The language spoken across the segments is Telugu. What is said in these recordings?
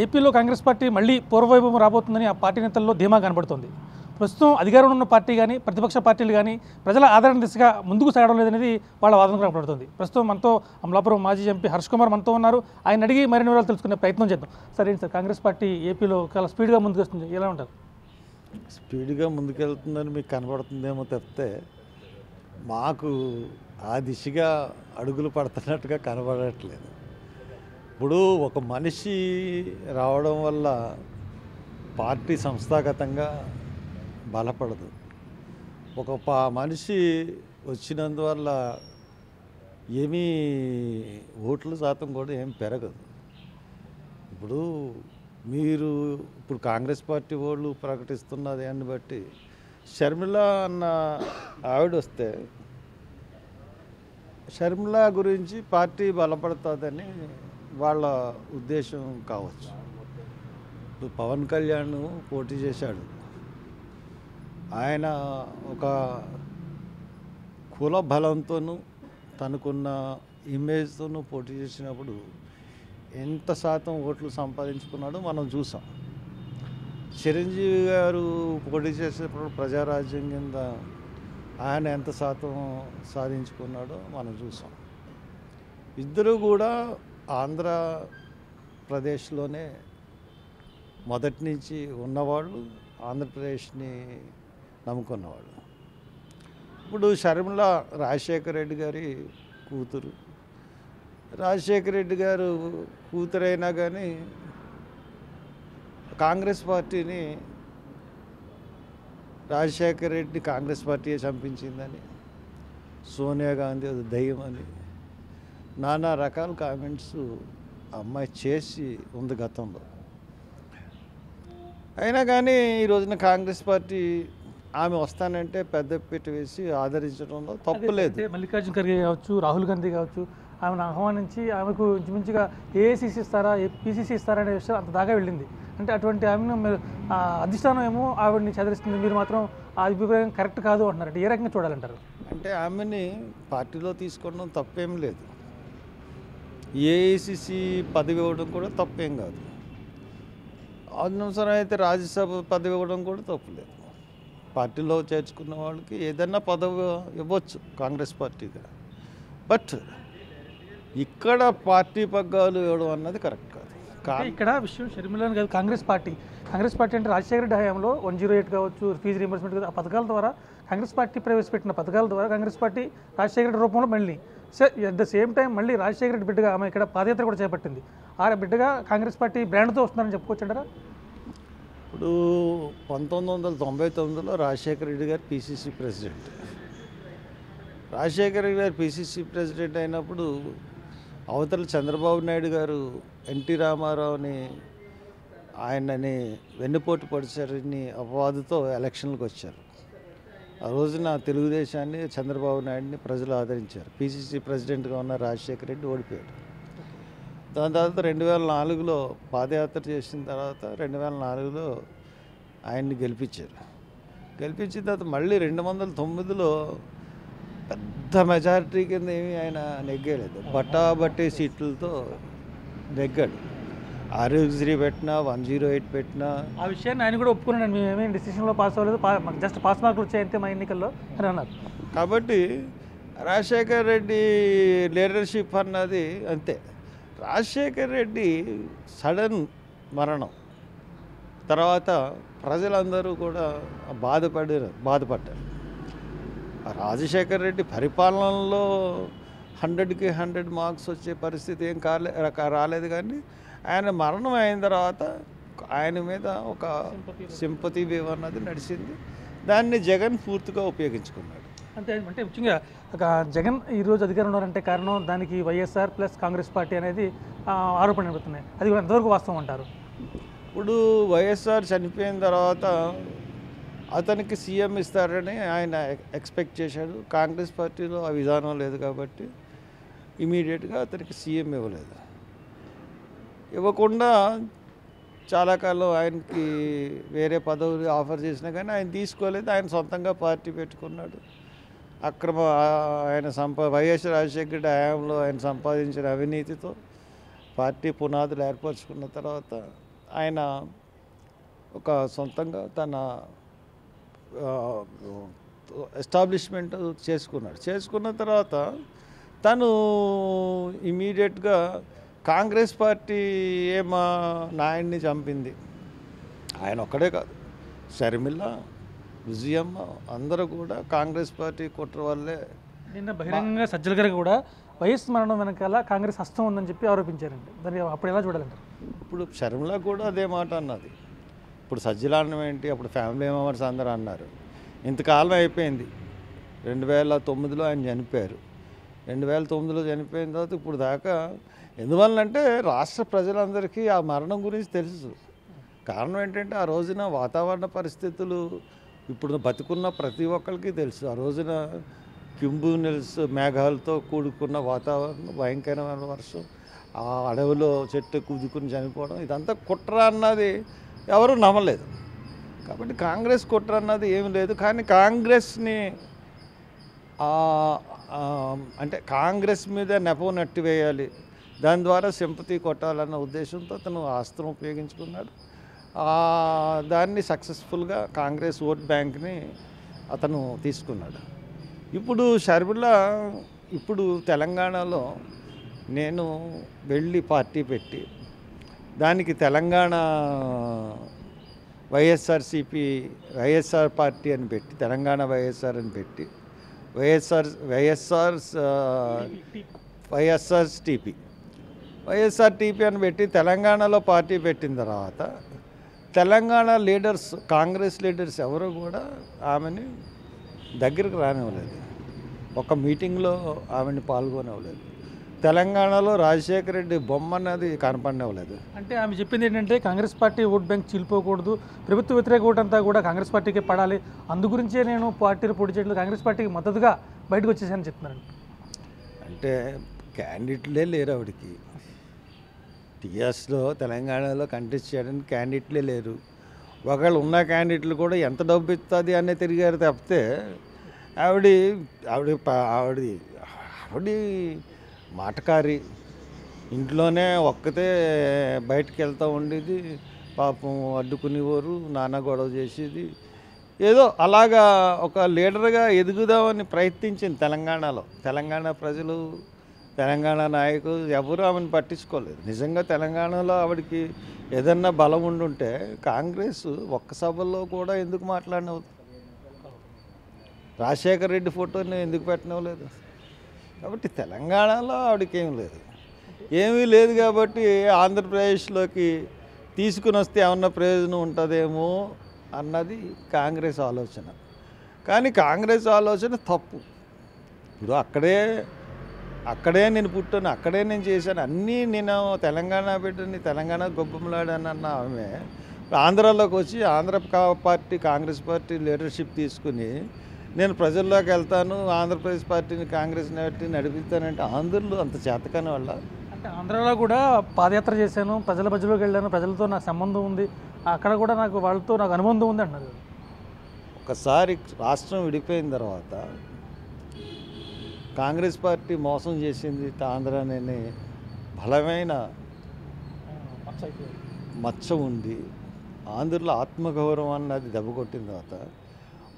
ఏపీలో కాంగ్రెస్ పార్టీ మళ్ళీ పూర్వవైభవం రాబోతుందని ఆ పార్టీ నేతల్లో ధీమా కనబడుతోంది. ప్రస్తుతం అధికారంలో ఉన్న పార్టీ కానీ ప్రతిపక్ష పార్టీలు కానీ ప్రజల ఆదరణ దిశగా ముందుకు సాగడం లేదనేది వాళ్ళ వాదన కనబడుతుంది. ప్రస్తుతం మనతో అమలాపురం మాజీ ఎంపీ హర్ష్ కుమార్ మనతో ఉన్నారు. ఆయన అడిగి మరిన్ని వివరాలు తెలుసుకునే ప్రయత్నం చేద్దాం. సరే సార్, కాంగ్రెస్ పార్టీ ఏపీలో చాలా స్పీడ్గా ముందుకు వస్తుంది, ఎలా ఉంటారు? స్పీడ్గా ముందుకెళ్తుందని మీకు కనబడుతుందేమో తప్పితే మాకు ఆ దిశగా అడుగులు పడుతున్నట్టుగా కనబడట్లేదు. ఇప్పుడు ఒక మనిషి రావడం వల్ల పార్టీ సంస్థాగతంగా బలపడదు. ఒక మనిషి వచ్చినందువల్ల ఏమీ ఓట్ల శాతం కూడా ఏం పెరగదు. ఇప్పుడు కాంగ్రెస్ పార్టీ వాళ్ళు ప్రకటిస్తున్న దాన్ని బట్టి షర్మిల అన్న ఆవిడ వస్తే షర్మిల గురించి పార్టీ బలపడుతుందని వాళ్ళ ఉద్దేశం కావచ్చు. ఇప్పుడు పవన్ కళ్యాణ్ పోటీ చేశాడు. ఆయన ఒక కుల బలంతోనూ తనకున్న ఇమేజ్తోనూ పోటీ చేసినప్పుడు ఎంత శాతం ఓట్లు సంపాదించుకున్నాడో మనం చూసాం. చిరంజీవి గారు పోటీ చేసేటప్పుడు ప్రజారాజ్యం కింద ఆయన ఎంత శాతం సాధించుకున్నాడో మనం చూసాం. ఇద్దరు కూడా ఆంధ్రప్రదేశ్లోనే మొదటి నుంచి ఉన్నవాళ్ళు, ఆంధ్రప్రదేశ్ని నమ్ముకున్నవాళ్ళు. ఇప్పుడు షర్మిల రాజశేఖర రెడ్డి గారి కూతురు. రాజశేఖర రెడ్డి గారు కూతురైనా కానీ కాంగ్రెస్ పార్టీని రాజశేఖర రెడ్డి కాంగ్రెస్ పార్టీ చంపించిందని, సోనియా గాంధీ అది దయ్యం అని నానా రకాల కామెంట్స్ అమ్మాయి చేసి ఉంది గతంలో. అయినా కానీ ఈ రోజున కాంగ్రెస్ పార్టీ ఆమె వస్తానంటే పెద్దపీట వేసి ఆదరించడంలో తప్పులేదు. మల్లికార్జున ఖర్గే కావచ్చు, రాహుల్ గాంధీ కావచ్చు, ఆమెను ఆహ్వానించి ఆమెకు ఇంచుమించుగా ఏఐసీసీ ఇస్తారా, పీసీసీ ఇస్తారా అనే విషయం అంత దాకా వెళ్ళింది. అంటే అటువంటి ఆమెను అధిష్టానం ఏమో ఆవిడని చదివిస్తుంది, మీరు మాత్రం ఆ అభిప్రాయం కరెక్ట్ కాదు అంటున్నారు. అంటే ఏ రకంగా చూడాలంటారు? అంటే ఆమెని పార్టీలో తీసుకోవడం తప్పేం లేదు. ఏఐసీసీ పదవి ఇవ్వడం కూడా తప్పేం కాదు. అవసరం అయితే రాజ్యసభ పదవి ఇవ్వడం కూడా తప్పులేదు. పార్టీలో చేర్చుకున్న వాళ్ళకి ఏదైనా పదవి ఇవ్వచ్చు కాంగ్రెస్ పార్టీగా. బట్ ఇక్కడ పార్టీ పగ్గాలు ఇవ్వడం అన్నది కరెక్ట్ కాదు. ఇక్కడ విషయం షర్మిలని కాదు, కాంగ్రెస్ పార్టీ అంటే రాజశేఖర రెడ్డి హయాంలో 108 కావచ్చు, ఫీజు రీయింబర్స్మెంట్ కావచ్చు, ఆ పథకాల ద్వారా కాంగ్రెస్ పార్టీ ప్రవేశపెట్టిన పథకాల ద్వారా కాంగ్రెస్ పార్టీ రాజశేఖర రెడ్డి రూపంలో మళ్ళీ అట్ ద సేమ్ టైం మళ్ళీ రాజశేఖర రెడ్డి బిడ్డగా ఆమె ఇక్కడ పాదయాత్ర కూడా చేపట్టింది. ఆ బిడ్డగా కాంగ్రెస్ పార్టీ బ్రాండ్తో వస్తుందని చెప్పుకోవచ్చారా? ఇప్పుడు 1999లో రాజశేఖర రెడ్డి గారు పీసీసీ ప్రెసిడెంట్. రాజశేఖర రెడ్డి గారు పీసీసీ ప్రెసిడెంట్ అయినప్పుడు అవతల చంద్రబాబు నాయుడు గారు ఎన్టీ రామారావుని ఆయనని వెన్నుపోటు పొడిచారని అపవాదుతో ఎలక్షన్లకు వచ్చారు. ఆ రోజున తెలుగుదేశాన్ని, చంద్రబాబు నాయుడిని ప్రజలు ఆదరించారు. పీసీసీ ప్రెసిడెంట్గా ఉన్న రాజశేఖర రెడ్డి ఓడిపోయాడు. దాని తర్వాత 2004లో పాదయాత్ర చేసిన తర్వాత 2004లో ఆయన్ని గెలిపించారు. గెలిపించిన తర్వాత మళ్ళీ 2009లో పెద్ద మెజారిటీ కింద ఏమీ ఆయన నెగ్గలేదు. బట్టాబట్టి సీట్లతో నెగ్గాడు. ఆరోగ్యశ్రీ పెట్టినా, 108 పెట్టినా. ఆ విషయాన్ని ఆయన కూడా ఒప్పుకున్నాను, మేమేమి డిసిషన్లో పాస్ అవ్వలేదు, జస్ట్ పాస్ మార్కులు వచ్చాయంతే మా ఎన్నికల్లో అని అన్నారు. కాబట్టి రాజశేఖర్ రెడ్డి లీడర్షిప్ అన్నది అంతే. రాజశేఖర్ రెడ్డి సడన్ మరణం తర్వాత ప్రజలందరూ కూడా బాధపడ్డారు. రాజశేఖర్ రెడ్డి పరిపాలనలో 100కి 100 మార్క్స్ వచ్చే పరిస్థితి ఏం రాలేదు. కానీ ఆయన మరణం అయిన తర్వాత ఆయన మీద ఒక సింపతి వేవ్ అన్నది నడిచింది. దాన్ని జగన్ పూర్తిగా ఉపయోగించుకున్నాడు. అంటే ముఖ్యంగా జగన్ ఈరోజు అధికారంలో ఉన్నారంటే కారణం దానికి వైఎస్ఆర్ ప్లస్ కాంగ్రెస్ పార్టీ అనేది ఆరోపణలు పెడుతున్నాయి. అది కూడా ఎంతవరకు వాస్తవం అంటారు? ఇప్పుడు వైఎస్ఆర్ చనిపోయిన తర్వాత అతనికి సీఎం ఇస్తారని ఆయన ఎక్స్పెక్ట్ చేశాడు. కాంగ్రెస్ పార్టీలో ఆ విధానం లేదు కాబట్టి ఇమీడియట్గా అతనికి సీఎం ఇవ్వలేదు. ఇవ్వకుండా చాలా కాలం ఆయనకి వేరే పదవులు ఆఫర్ చేసినా కానీ ఆయన తీసుకోలేదు. ఆయన సొంతంగా పార్టీ పెట్టుకున్నాడు. ఆయన వైఎస్ రాజశేఖర రెడ్డి హయాంలో ఆయన సంపాదించిన అవినీతితో పార్టీ పునాదులు ఏర్పరచుకున్న తర్వాత ఆయన ఒక సొంతంగా తన ఎస్టాబ్లిష్మెంట్ చేసుకున్న తర్వాత తను ఇమీడియట్గా కాంగ్రెస్ పార్టీ మా నాయన్ని చంపింది. ఆయన ఒక్కడే కాదు, షర్మిల, విజయమ్మ అందరూ కూడా కాంగ్రెస్ పార్టీ కుట్ర వల్లే. నిన్న బహిరంగంగా సజ్జల గారు కూడా వైఎస్ మరణం వెనకాల కాంగ్రెస్ హస్తం ఉందని చెప్పి ఆరోపించారండి. దాన్ని అప్పుడు ఎలా చూడాలంటారు? ఇప్పుడు షర్మిల కూడా అదే మాట అన్నది. ఇప్పుడు సజ్జలాన్నం ఏంటి, అప్పుడు ఫ్యామిలీ మెంబర్స్ అందరూ అన్నారు. ఇంతకాలం అయిపోయింది. 2009లో ఆయన చనిపోయారు. 2009లో చనిపోయిన తర్వాత ఇప్పుడు దాకా ఎందువల్లంటే రాష్ట్ర ప్రజలందరికీ ఆ మరణం గురించి తెలుసు. కారణం ఏంటంటే ఆ రోజున వాతావరణ పరిస్థితులు ఇప్పుడు బతుకున్న ప్రతి ఒక్కరికి తెలుసు. ఆ రోజున కింబునెల్స్ మేఘాలతో కూడుకున్న వాతావరణం, భయంకరమైన వర్షం, ఆ అడవిలో చెట్టు కుదుకుని చనిపోవడం, ఇదంతా కుట్ర అన్నది ఎవరు నమ్మలేదు. కాబట్టి కాంగ్రెస్ కుట్ర అన్నది ఏమి లేదు. కానీ కాంగ్రెస్ని అంటే కాంగ్రెస్ మీద నెపం నెట్టివేయాలి, దాని ద్వారా సింపతి కొట్టాలన్న ఉద్దేశంతో అతను అస్త్రం ఉపయోగించుకున్నాడు. దాన్ని సక్సెస్ఫుల్గా కాంగ్రెస్ ఓట్ బ్యాంక్ని అతను తీసుకున్నాడు. ఇప్పుడు షర్మిల ఇప్పుడు తెలంగాణలో నేను వెళ్ళి పార్టీ పెట్టి దానికి తెలంగాణ వైఎస్ఆర్ పార్టీ అని పెట్టి, తెలంగాణ వైఎస్ఆర్ అని పెట్టి, వైఎస్ఆర్ టీపీ అని పెట్టి తెలంగాణలో పార్టీ పెట్టిన తర్వాత తెలంగాణ లీడర్స్, కాంగ్రెస్ లీడర్స్ ఎవరు కూడా ఆమెని దగ్గరికి రానివ్వలేదు. ఒక మీటింగ్లో ఆమెని పాల్గొనవ్వలేదు. తెలంగాణలో రాజశేఖర రెడ్డి బొమ్మ అన్నది కనపడనివ్వలేదు. అంటే ఆమె చెప్పింది ఏంటంటే కాంగ్రెస్ పార్టీ ఓట్ బ్యాంక్ చీలిపోకూడదు, ప్రభుత్వ వ్యతిరేక ఓటు అంతా కూడా కాంగ్రెస్ పార్టీకి పడాలి, అందుగురించే నేను పార్టీలో పోటీ చేయడం కాంగ్రెస్ పార్టీకి మద్దతుగా బయటకు వచ్చేసానని చెప్తున్నారండి. అంటే క్యాండిడేట్లే లేరు ఆవిడకి. టీఆర్ఎస్లో తెలంగాణలో కంటెస్ట్ చేయడానికి క్యాండిడేట్లే లేరు. ఒకళ్ళు ఉన్న క్యాండిడేట్లు కూడా ఎంత డబ్బు ఇస్తుంది అనే తిరిగారు తప్పితే ఆవిడ మాటకారి, ఇంట్లోనే ఒక్కతే బయటకు వెళ్తూ ఉండేది, పాపం అడ్డుకునేవారు, నాన్న గొడవ చేసేది. ఏదో అలాగా ఒక లీడర్గా ఎదుగుదామని ప్రయత్నించింది తెలంగాణలో. తెలంగాణ ప్రజలు, తెలంగాణ నాయకులు ఎవరు ఆమెను పట్టించుకోలేదు. నిజంగా తెలంగాణలో ఆవిడకి ఏదన్నా బలం ఉండుంటే కాంగ్రెస్ ఒక్క సభల్లో కూడా ఎందుకు మాట్లాడినవ్వదు? రాజశేఖర రెడ్డి ఫోటోని ఎందుకు పెట్టనివ్వలేదు? కాబట్టి తెలంగాణలో ఆవిడకి ఏమీ లేదు కాబట్టి ఆంధ్రప్రదేశ్లోకి తీసుకుని వస్తే ఏమన్నా ప్రయోజనం ఉంటుందేమో అన్నది కాంగ్రెస్ ఆలోచన. కానీ కాంగ్రెస్ ఆలోచన తప్పు. ఇప్పుడు అక్కడే నేను పుట్టాను, అక్కడే నేను చేశాను, అన్నీ నేను తెలంగాణ బిడ్డని, తెలంగాణ గొప్పమలాడానన్న ఆమె ఆంధ్రాలోకి వచ్చి Andhra party, Congress party leadership తీసుకుని నేను ప్రజల్లోకి వెళ్తాను, ఆంధ్రప్రదేశ్ పార్టీని, కాంగ్రెస్ పార్టీని నడిపిస్తానంటే ఆంధ్రులు అంత చేతకాని వల్ల. అంటే ఆంధ్రాలో కూడా పాదయాత్ర చేశాను, ప్రజల మధ్యలోకి వెళ్ళాను, ప్రజలతో నాకు సంబంధం ఉంది, అక్కడ కూడా వాళ్ళతో నాకు అనుబంధం ఉంది అన్నారు. ఒకసారి రాష్ట్రం విడిపోయిన తర్వాత కాంగ్రెస్ పార్టీ మోసం చేసింది ఆంధ్రాని బలమైన మచ్చ ఉంది. ఆంధ్రలో ఆత్మగౌరవం అన్నది దెబ్బకొట్టిన తర్వాత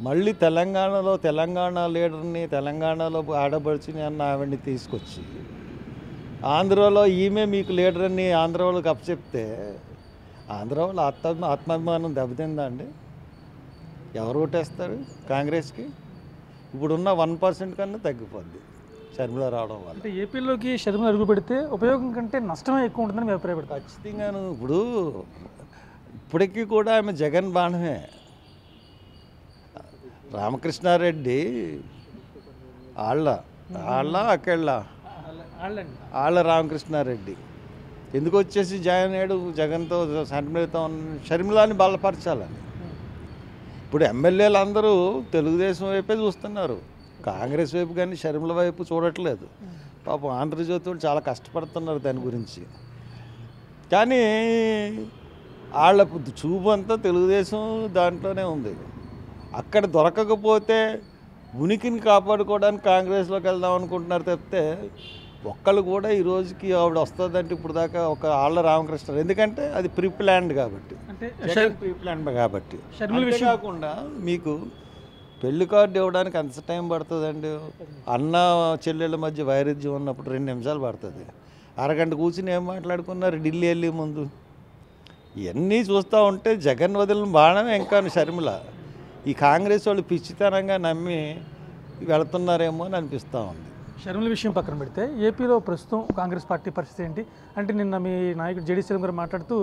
మళ్ళీ తెలంగాణ లీడర్ని, తెలంగాణలో ఆడపడిచిని అన్న ఆవిడ్ని తీసుకొచ్చి ఆంధ్రలో ఈమె మీకు లీడర్ అని ఆంధ్ర వాళ్ళకి అప్పచెప్తే ఆంధ్ర వాళ్ళు ఆత్మాభిమానం దెబ్బతిందా అండి? ఎవరు ఓటేస్తారు కాంగ్రెస్కి? ఇప్పుడున్న 1% కన్నా తగ్గిపోద్ది షర్మిల రావడం వల్ల. అంటే ఏపీలోకి షర్మిల అడుగు పెడితే ఉపయోగం కంటే నష్టమే ఎక్కువ ఉంటుందని మీ అభిప్రాయపడతారు? ఖచ్చితంగాను. ఇప్పటికీ కూడా ఆమె జగన్ బాణమే. రామకృష్ణారెడ్డి ఆళ్ళ రామకృష్ణారెడ్డి ఎందుకు వచ్చేసి జాయిన్ అయ్యాడు జగన్తో, షర్మిలాని బలపరచాలని. ఇప్పుడు ఎమ్మెల్యేలు అందరూ తెలుగుదేశం వైపే చూస్తున్నారు, కాంగ్రెస్ వైపు కానీ షర్మిల వైపు చూడట్లేదు. పాపం ఆంధ్రజ్యోతి వాళ్ళు చాలా కష్టపడుతున్నారు దాని గురించి. కానీ వాళ్ళ చూపు అంతా తెలుగుదేశం దాంట్లోనే ఉంది. అక్కడ దొరకకపోతే ఉనికిని కాపాడుకోవడానికి కాంగ్రెస్లోకి వెళ్దాం అనుకుంటున్నారు తప్పితే ఒక్కళ్ళు కూడా ఈ రోజుకి ఆవిడ వస్తుందంటే ఇప్పుడు దాకా ఒక ఆళ్ళ రామకృష్ణ, ఎందుకంటే అది ప్రీ ప్లాన్డ్ కాబట్టి, అంటే ప్రీ ప్లాన్డ్ కాబట్టి. షర్మిల అంతే కాకుండా మీకు పెళ్లి కార్డు ఇవ్వడానికి ఎంత టైం పడుతుందండి? అన్న చెల్లెళ్ళ మధ్య వైరుధ్యం ఉన్నప్పుడు 2 నిమిషాలు పడుతుంది. అరగంట కూర్చుని ఏం మాట్లాడుకున్నారు ఢిల్లీ వెళ్ళే ముందు? ఇవన్నీ చూస్తూ ఉంటే జగన్ వదిలిన బాణమే ఇంకా షర్మిల. ఈ కాంగ్రెస్ వాళ్ళు పిచ్చితనంగా నమ్మి వెళుతున్నారేమో అని అనిపిస్తూ ఉంది. షర్మిల విషయం పక్కన పెడితే ఏపీలో ప్రస్తుతం కాంగ్రెస్ పార్టీ పరిస్థితి ఏంటి అంటే, నిన్న మీ నాయకుడు జేడీ సీఎం గారు మాట్లాడుతూ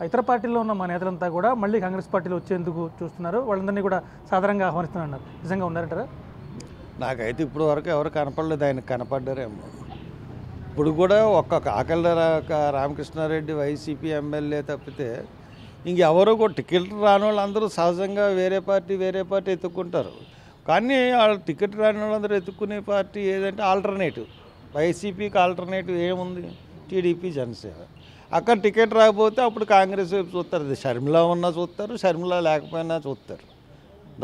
ఇతర పార్టీల్లో ఉన్న మా నేతలంతా కూడా మళ్ళీ కాంగ్రెస్ పార్టీలో వచ్చేందుకు చూస్తున్నారు, వాళ్ళందరినీ కూడా సాధారణంగా ఆహ్వానిస్తున్నారు. నిజంగా ఉన్నారంటారా? నాకైతే ఇప్పుడు వరకు ఎవరు కనపడలేదు, ఆయనకు కనపడ్డారేమో. ఇప్పుడు కూడా ఒక్క కాకల రామకృష్ణారెడ్డి వైసీపీ ఎమ్మెల్యే తప్పితే ఇంకెవరో కూడా టికెట్ రాని వాళ్ళందరూ సహజంగా వేరే పార్టీ ఎత్తుక్కుంటారు. కానీ వాళ్ళ టికెట్ రాని వాళ్ళందరూ ఎత్తుక్కునే పార్టీ ఏదంటే ఆల్టర్నేటివ్. వైసీపీకి ఆల్టర్నేటివ్ ఏముంది? టీడీపీ, జనసేన. అక్కడ టికెట్ రాకపోతే అప్పుడు కాంగ్రెస్ వైపు చూస్తారు. అది షర్మిల ఉన్నా చూస్తారు, షర్మిల లేకపోయినా చూస్తారు.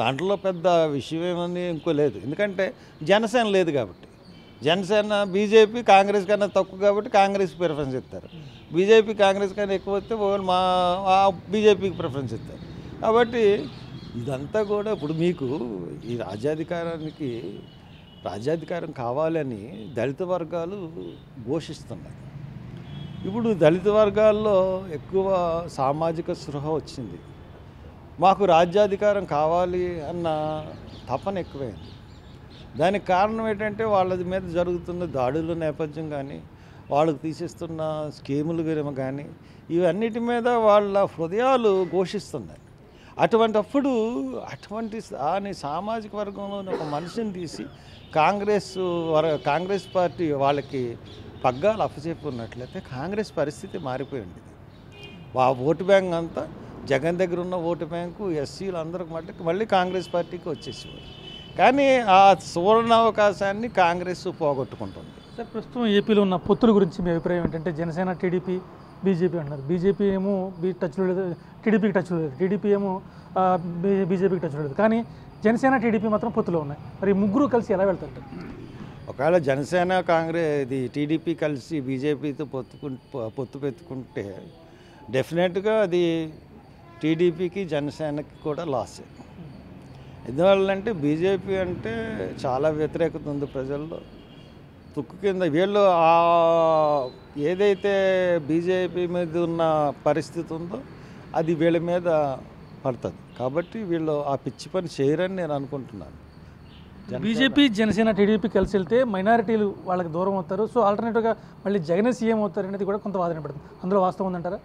దాంట్లో పెద్ద విషయం ఏమని ఇంకో లేదు, ఎందుకంటే జనసేన లేదు కాబట్టి. జనసేన బీజేపీ కాంగ్రెస్ కన్నా తక్కువ కాబట్టి కాంగ్రెస్ ప్రిఫరెన్స్ ఇస్తారు. బీజేపీ కాంగ్రెస్ కన్నా ఎక్కువ వస్తే మా బీజేపీకి ప్రిఫరెన్స్ ఇస్తారు. కాబట్టి ఇదంతా కూడా ఇప్పుడు మీకు ఈ రాజ్యాధికారం కావాలని దళిత వర్గాలు ఘోషిస్తున్నాయి. ఇప్పుడు దళిత వర్గాల్లో ఎక్కువ సామాజిక స్పృహ వచ్చింది. మాకు రాజ్యాధికారం కావాలి అన్న తపన ఎక్కువైంది. దానికి కారణం ఏంటంటే వాళ్ళ మీద జరుగుతున్న దాడుల నేపథ్యం కానీ, వాళ్ళకు తీసేస్తున్న స్కీములు కానీ, ఇవన్నిటి మీద వాళ్ళ హృదయాలు ఘోషిస్తున్నాయి. అటువంటి సామాజిక వర్గంలోని ఒక మనిషిని తీసి కాంగ్రెస్ పార్టీ వాళ్ళకి పగ్గాలు అప్పచెప్పున్నట్లయితే కాంగ్రెస్ పరిస్థితి మారిపోయింది. ఆ ఓటు బ్యాంక్ అంతా జగన్ దగ్గర ఉన్న ఓటు బ్యాంకు ఎస్సీలు అందరికి మళ్ళీ కాంగ్రెస్ పార్టీకి వచ్చేసేవారు. కానీ ఆ సువర్ణ అవకాశాన్ని కాంగ్రెస్ పోగొట్టుకుంటుంది. సార్, ప్రస్తుతం ఏపీలో ఉన్న పొత్తుల గురించి మీ అభిప్రాయం ఏంటంటే, జనసేన, టీడీపీ, బీజేపీ అంటున్నారు. బీజేపీ ఏమో టచ్లో లేదు, టీడీపీకి టచ్లో లేదు, టీడీపీ ఏమో బీజేపీకి టచ్లో లేదు. కానీ జనసేన, టీడీపీ మాత్రం పొత్తులో ఉన్నాయి. మరి ముగ్గురు కలిసి ఎలా వెళ్తారు? ఒకవేళ జనసేన, కాంగ్రెస్, టీడీపీ కలిసి బీజేపీతో పొత్తు పెట్టుకుంటే డెఫినెట్గా అది టీడీపీకి, జనసేనకి కూడా లాసే. ఎందువల్లంటే బీజేపీ అంటే చాలా వ్యతిరేకత ఉంది ప్రజల్లో. తుక్కు కింద వీళ్ళు ఏదైతే బీజేపీ మీద ఉన్న పరిస్థితి ఉందో అది వీళ్ళ మీద పడుతుంది. కాబట్టి వీళ్ళు ఆ పిచ్చి పని చేయరని నేను అనుకుంటున్నాను. బీజేపీ, జనసేన, టీడీపీ కలిసి వెళ్తే మైనారిటీలు వాళ్ళకి దూరం అవుతారు. సో ఆల్టర్నేటివ్గా మళ్ళీ జగన్ సీఎం అవుతారు అనేది కూడా కొంత వాదన పడుతుంది. అందులో వాస్తవం ఉందంటారా?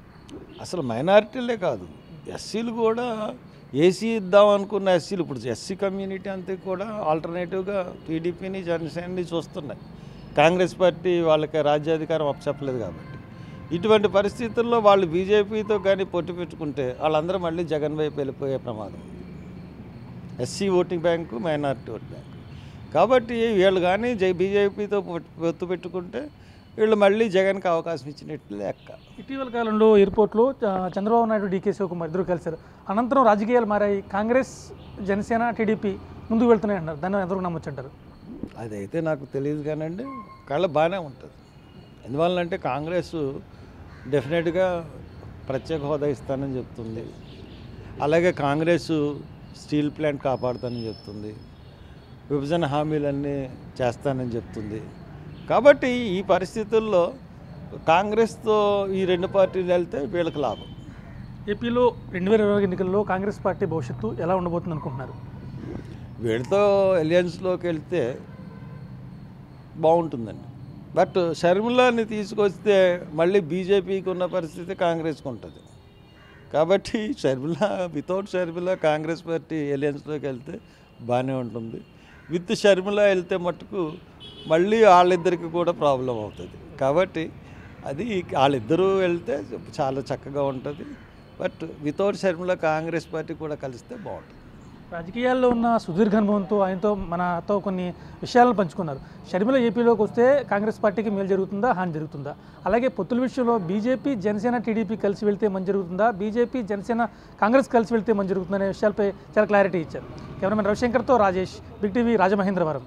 అసలు మైనారిటీలే కాదు, ఎస్సీలు కూడా ఏసీ ఇద్దాం అనుకున్న ఎస్సీలు ఇప్పుడు ఎస్సీ కమ్యూనిటీ అంతా కూడా ఆల్టర్నేటివ్గా టీడీపీని, జనసేనని చూస్తున్నాయి. కాంగ్రెస్ పార్టీ వాళ్ళకి రాజ్యాధికారం అప్పచెప్పలేదు కాబట్టి. ఇటువంటి పరిస్థితుల్లో వాళ్ళు బీజేపీతో కానీ పొట్టు పెట్టుకుంటే వాళ్ళందరూ మళ్ళీ జగన్ వైపు వెళ్ళిపోయే ప్రమాదం ఉంది. SC voting bank, minority vote bank. కాబట్టి వీళ్ళు కానీ బీజేపీతో పొత్తు పెట్టుకుంటే వీళ్ళు మళ్ళీ జగన్కి అవకాశం ఇచ్చినట్లు లెక్క. ఇటీవల కాలంలో ఎయిర్పోర్ట్లో చంద్రబాబు నాయుడు, డీకే శివకుమార్ ఇద్దరు కలిశారు. అనంతరం రాజకీయాలు మారాయి. కాంగ్రెస్, జనసేన, టీడీపీ ముందుకు వెళ్తున్నాయి అంటారు. దాన్ని ఎంతవరకు నమ్మొచ్చు అంటారు? అదైతే నాకు తెలియదు కానండి, కళ్ళ బాగానే ఉంటుంది. ఎందువల్లంటే కాంగ్రెస్ డెఫినెట్గా ప్రత్యేక హోదా ఇస్తానని చెప్తుంది. అలాగే కాంగ్రెస్ స్టీల్ ప్లాంట్ కాపాడుతానని చెప్తుంది. విభజన హామీలన్నీ చేస్తానని చెప్తుంది. కాబట్టి ఈ పరిస్థితుల్లో కాంగ్రెస్తో ఈ 2 పార్టీలు వెళ్తే వీళ్ళకి లాభం. ఏపీలో 2020 ఎన్నికల్లో కాంగ్రెస్ పార్టీ భవిష్యత్తు ఎలా ఉండబోతుంది అనుకుంటున్నారు? వీళ్ళతో అలయన్స్లోకి వెళ్తే బాగుంటుందండి. బట్ షర్మిలాని తీసుకొస్తే మళ్ళీ బీజేపీకి ఉన్న పరిస్థితి కాంగ్రెస్కి ఉంటుంది. కాబట్టి వితౌట్ షర్మిల కాంగ్రెస్ పార్టీ అలయన్స్లోకి వెళ్తే బాగానే ఉంటుంది. విత్ షర్మిల వెళ్తే మట్టుకు మళ్ళీ వాళ్ళిద్దరికి కూడా ప్రాబ్లం అవుతుంది. కాబట్టి అది వాళ్ళిద్దరూ వెళ్తే చాలా చక్కగా ఉంటుంది. But without Sharmila Congress party కూడా కలిస్తే బాగుంటుంది. రాజకీయాల్లో ఉన్న సుదీర్ఘ అనుభవంతో మనతో కొన్ని విషయాలను పంచుకున్నారు. షర్మిల ఏపీలోకి వస్తే కాంగ్రెస్ పార్టీకి మేలు జరుగుతుందా, హాని జరుగుతుందా? అలాగే పొత్తుల విషయంలో బీజేపీ, జనసేన, టీడీపీ కలిసి వెళ్తే మంచి జరుగుతుందా, బీజేపీ, జనసేన, కాంగ్రెస్ కలిసి వెళ్తే మంచి జరుగుతుందా అనే విషయాలపై చాలా క్లారిటీ ఇచ్చారు. కెమెరామెన్ రవిశంకర్తో రాజేష్, బిగ్ టీవీ, రాజమహేంద్రవరం.